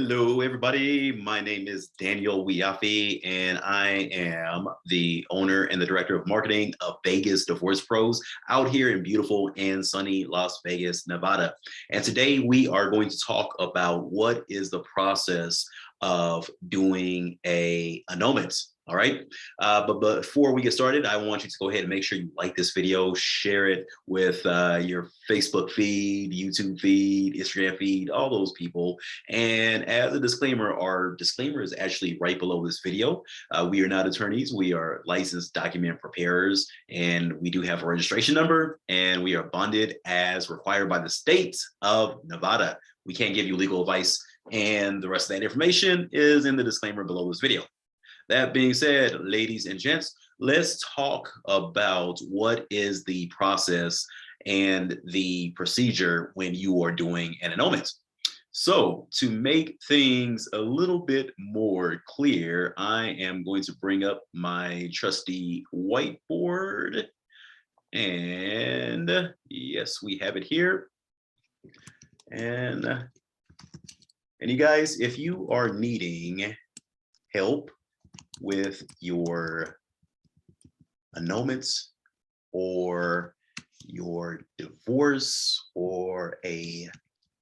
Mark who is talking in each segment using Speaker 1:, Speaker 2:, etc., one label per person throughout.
Speaker 1: Hello, everybody. My name is Daniel Wiafi, and I am the owner and the director of marketing of Vegas Divorce Pros out here in beautiful and sunny Las Vegas, Nevada. And today we are going to talk about what is the process of doing a annulment. All right. But before we get started, I want you to go ahead and make sure you like this video, share it with your Facebook feed, YouTube feed, Instagram feed, all those people. And as a disclaimer, our disclaimer is actually right below this video. We are not attorneys. We are licensed document preparers, and we do have a registration number, and we are bonded as required by the state of Nevada. We can't give you legal advice, and the rest of that information is in the disclaimer below this video. That being said, ladies and gents, let's talk about what is the process and the procedure when you are doing an annulment. So to make things a little bit more clear, I am going to bring up my trusty whiteboard. And yes, we have it here. And you guys, if you are needing help with your annulments or your divorce or a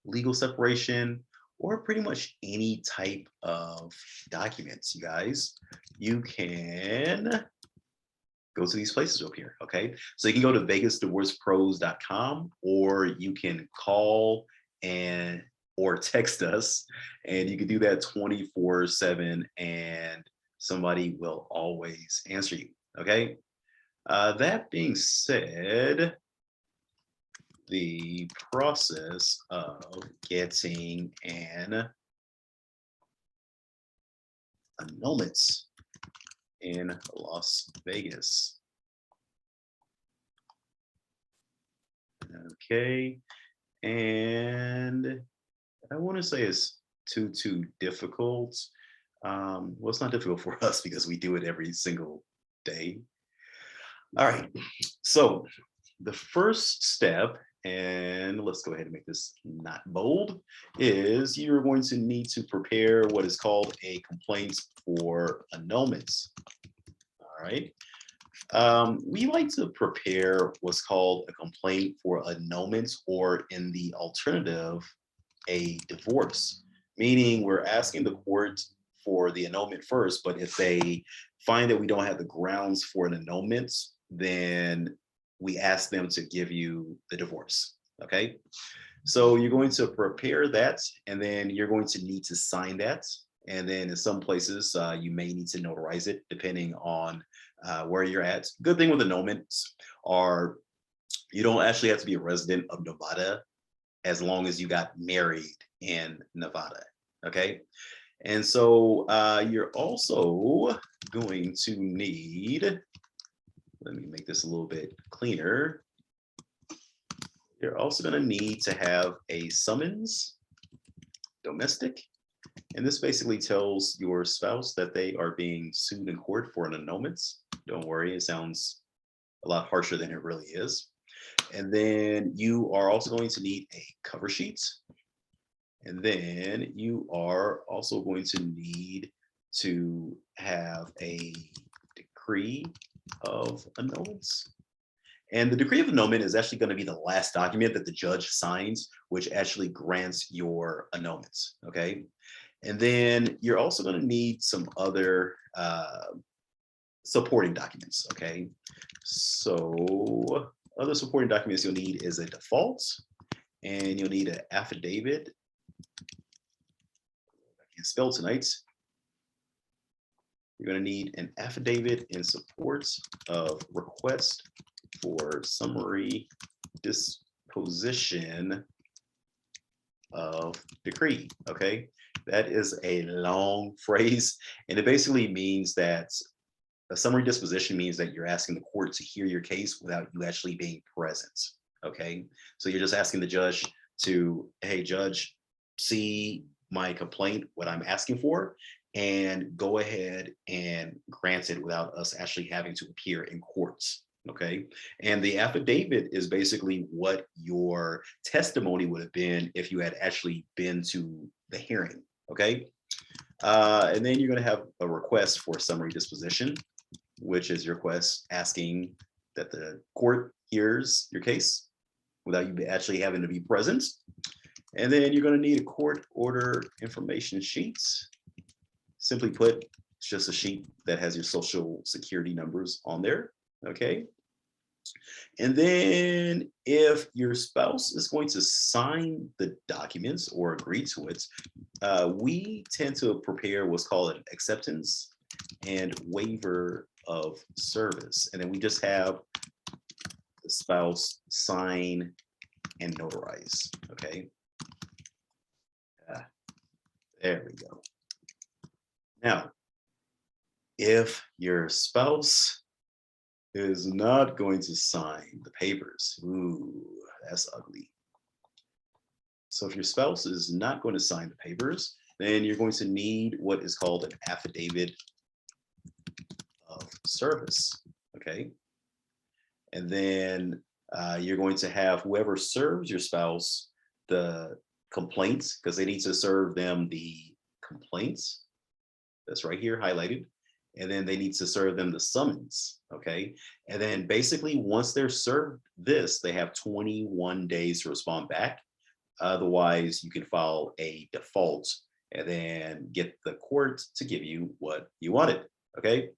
Speaker 1: legal separation or pretty much any type of documents, you guys, you can go to these places up here. Okay, so you can go to vegasdivorcepros.com, or you can call and or text us, and you can do that 24/7, and somebody will always answer you. Okay, that being said, the process of getting an annulment in Las Vegas. Okay, and I want to say it's too difficult. Well, it's not difficult for us because we do it every single day. All right, so the first step, and let's go ahead and make this not bold, is you're going to need to prepare what is called a complaint for annulments. All right. We like to prepare what's called a complaint for annulments, or in the alternative, a divorce, meaning we're asking the court for the annulment first, but if they find that we don't have the grounds for an annulment, then we ask them to give you the divorce. Okay, so you're going to prepare that, and then you're going to need to sign that, and then in some places you may need to notarize it depending on where you're at. Good thing with annulments are you don't actually have to be a resident of Nevada as long as you got married in Nevada. Okay, and so you're also going to need, let me make this a little bit cleaner. You're also going to need to have a summons domestic. And this basically tells your spouse that they are being sued in court for an annulment. Don't worry, it sounds a lot harsher than it really is. And then you are also going to need a cover sheet. And then you are also going to need to have a decree of annulments. And the decree of annulment is actually going to be the last document that the judge signs, which actually grants your annulments. Okay. And then you're also going to need some other supporting documents. Okay. So other supporting documents you'll need is a default, and you'll need an affidavit. I can't spell tonight. You're going to need an affidavit in support of request for summary disposition of decree. Okay, that is a long phrase, and it basically means that a summary disposition means that you're asking the court to hear your case without you actually being present. Okay, so you're just asking the judge to, hey, judge, see my complaint, what I'm asking for, and go ahead and grant it without us actually having to appear in courts. Okay, and the affidavit is basically what your testimony would have been if you had actually been to the hearing. okay? And then you're going to have a request for summary disposition, which is your request asking that the court hears your case without you actually having to be present. And then you're going to need a court order information sheet. Simply put, it's just a sheet that has your social security numbers on there, okay? And then if your spouse is going to sign the documents or agree to it, we tend to prepare what's called an acceptance and waiver of service. And then we just have the spouse sign and notarize, okay? There we go. Now, if your spouse is not going to sign the papers, ooh, that's ugly. So if your spouse is not going to sign the papers, then you're going to need what is called an affidavit of service, okay? And then you're going to have whoever serves your spouse the complaints, because they need to serve them the complaints. That's right here highlighted. And then they need to serve them the summons, okay? And then basically once they're served this, they have 21 days to respond back. Otherwise, you can file a default and then get the court to give you what you wanted, okay?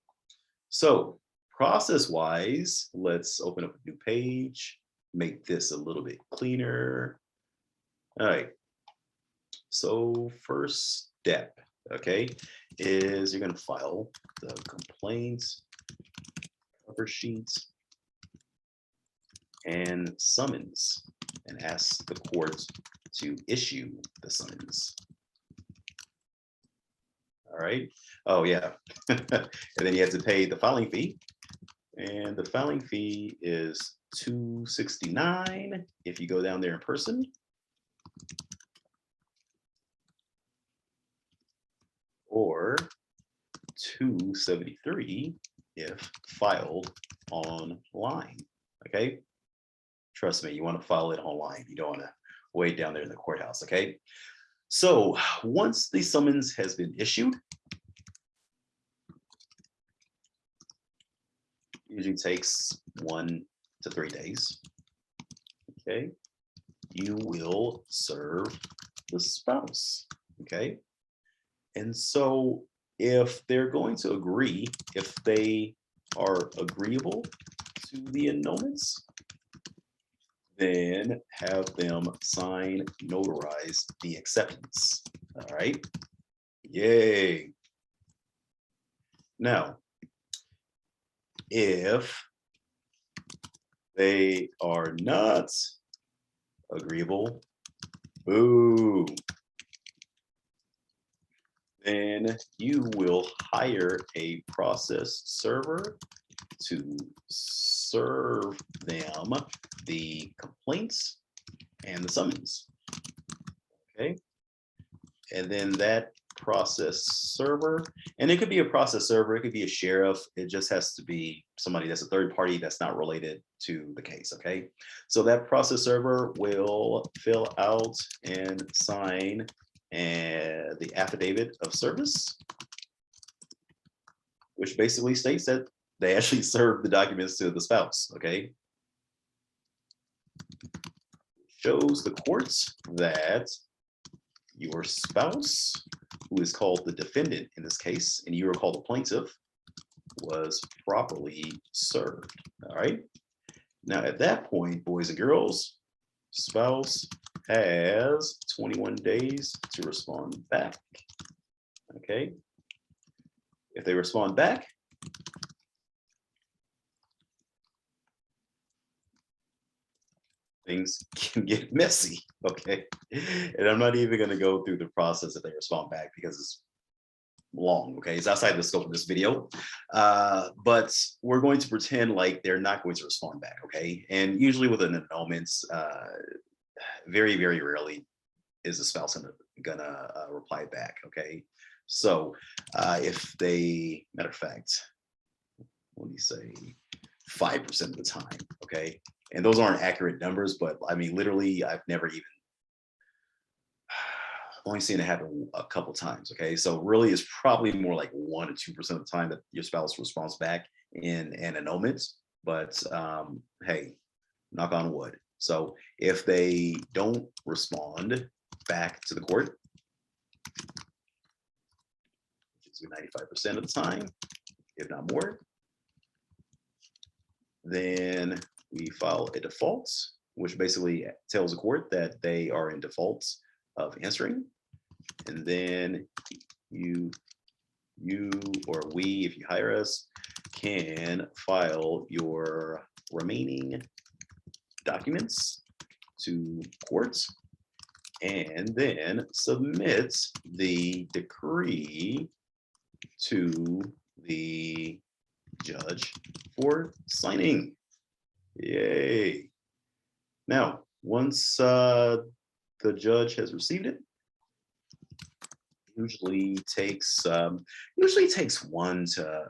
Speaker 1: So process-wise, let's open up a new page, make this a little bit cleaner. All right, so first step, okay, is you're gonna file the complaints, cover sheets, and summons, and ask the court to issue the summons. All right. Oh yeah. And then you have to pay the filing fee. And the filing fee is $269 if you go down there in person. Or $273 if filed online. Okay. Trust me, you want to file it online. You don't want to wait down there in the courthouse. Okay. So once the summons has been issued, usually takes 1 to 3 days. Okay, you will serve the spouse. Okay, and so if they're going to agree, if they are agreeable to the annulments, then have them sign, notarize the acceptance. All right, yay. Now, if they are not agreeable, boo, then you will hire a process server to serve them the complaints and the summons. Okay, and then that process server, and it could be a process server, it could be a sheriff, it just has to be somebody that's a third party that's not related to the case. Okay, so that process server will fill out and sign the affidavit of service, which basically states that they actually served the documents to the spouse. Okay, shows the courts that your spouse, who is called the defendant in this case, and you are called the plaintiff, was properly served. All right. Now, at that point, boys and girls, spouse has 21 days to respond back. Okay. If they respond back, things can get messy. Okay. And I'm not even going to go through the process if they respond back because it's long. Okay. It's outside the scope of this video. But we're going to pretend like they're not going to respond back. Okay. And usually with an annulment, very, very rarely is the spouse gonna reply back. Okay. So if they, matter of fact, let me say 5% of the time. Okay. And those aren't accurate numbers, but I mean, literally, I've never even, only seen it happen a couple times. Okay, so really, it's probably more like 1 to 2% of the time that your spouse responds back in an annulment. But hey, knock on wood. So if they don't respond back to the court, which is 95% of the time, if not more, then we file a default, which basically tells the court that they are in default of answering. And then you or we, if you hire us, can file your remaining documents to courts and then submit the decree to the judge for signing. Yay. Now, once the judge has received it, usually takes 1 to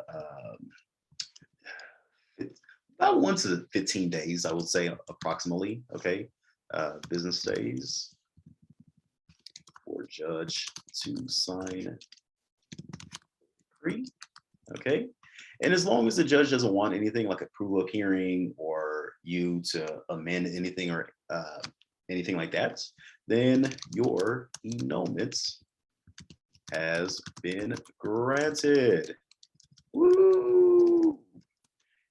Speaker 1: about 1 to 15 days, I would say, approximately. Okay, business days for judge to sign decree. Okay, and as long as the judge doesn't want anything like approval of hearing or you to amend anything or anything like that, then your annulment has been granted. Woo!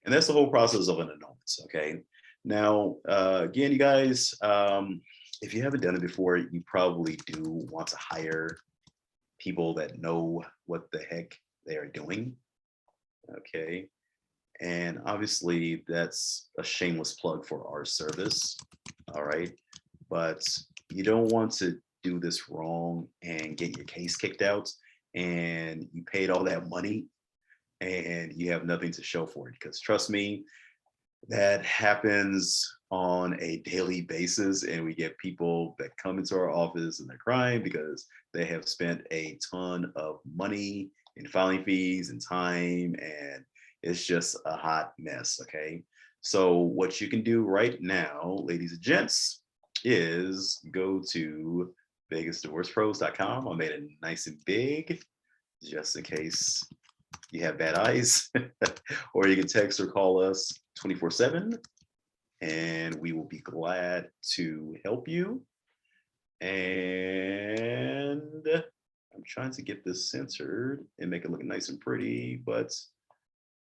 Speaker 1: And that's the whole process of an annulment. Okay. Now, again, you guys, if you haven't done it before, you probably do want to hire people that know what the heck they are doing. Okay. And obviously, that's a shameless plug for our service. All right. But you don't want to do this wrong and get your case kicked out and you paid all that money and you have nothing to show for it, because trust me, that happens on a daily basis, and we get people that come into our office and they're crying because they have spent a ton of money in filing fees and time, and it's just a hot mess. Okay, so what you can do right now, ladies and gents, is go to VegasDivorcePros.com. I made it nice and big just in case you have bad eyes. Or you can text or call us 24/7 and we will be glad to help you. And I'm trying to get this censored and make it look nice and pretty, but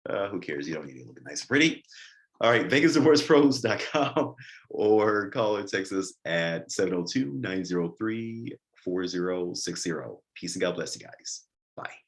Speaker 1: who cares? You don't need to look nice and pretty. All right, VegasDivorcePros.com or call or text us at 702-903-4060. Peace and God bless you guys. Bye.